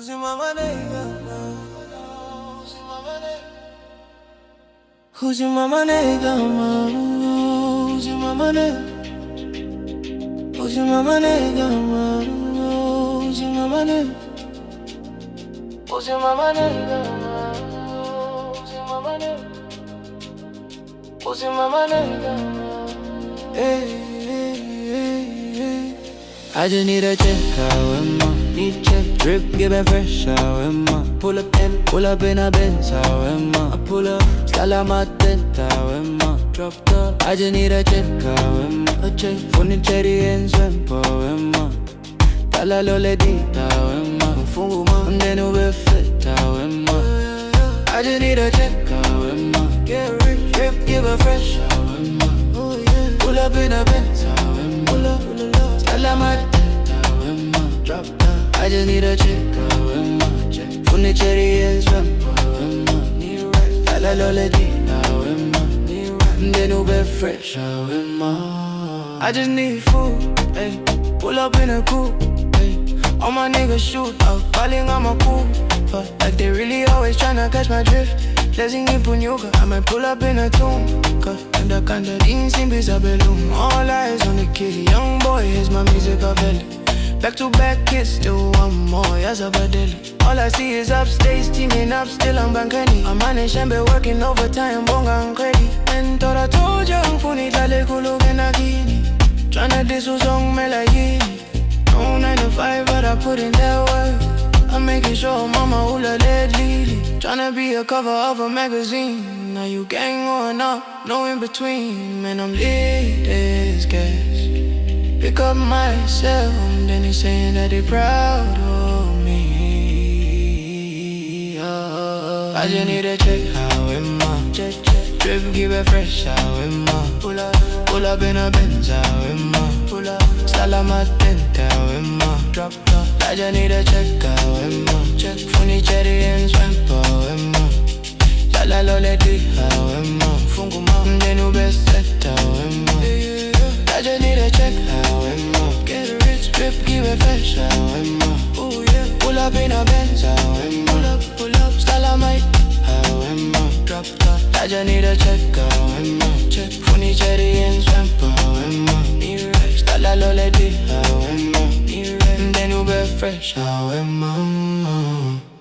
Usimamane, Usimamane, Usimamane, Usimamane, Usimamane, Usimamane, Usimamane, Usimamane. I just need a check, however, need check, drip, give it fresh, however. Pull up in a Benz, however. I pull up, style on my tent, however. Drop top, I just need a check, however. A check, funny cherry and swim, however. Tala lole di, however. Fungu ma, then we fit, however. I just need a check, however. Get rich, drip, give it fresh, however. Pull up in a Benz, however. Pull up, style on my tent, however. Drop top, I just need a check, however. Funny cherry and swim, however. Tala lole di, however. Then we fresh, however. I just need food, ayy. Pull up in a coupe, ayy. All my niggas shoot out, calling on my cool. Like they really always tryna catch my drift. Blessing in Punyuka, I might pull up in a tomb. And the kinda insimbi sa balloon. All eyes on the kid, young boy, here's my music of belly. Back to back kids, still one more, yes a badeli. All I see is upstage, teaming up, still I'm bankani. I'm on a shambe working overtime, bonga and credit. And thought I told you, I'm funny, dale kulu genagini. Tryna diss who's on me like yini. No 9 to 5, but I put in that work. I'm making sure mama hula led lily. Tryna be a cover of a magazine. Now you gang going up, no in between. Man, I'm lit as gas. Pick up myself, then they saying that they proud of me. I just need a check, how am I? Drip, give it fresh, how am I? Pull up in a Benz, how am I? Style on my tent, how am I? Drop top, I just need a check, how am I? Funny cherry and swamp, how am I? La lole di, how am I? Fungu ma, then you best set, how am I? I just need a check, how am I? Get rich, drip, give it fresh, how am I? Pull up in a Benz, how am I? Pull up, style on my, how am I? Drop top, I just need a check, how am I? Funny cherry and swamp, how am I? Style lole di, how am I? Then you be fresh, how am I?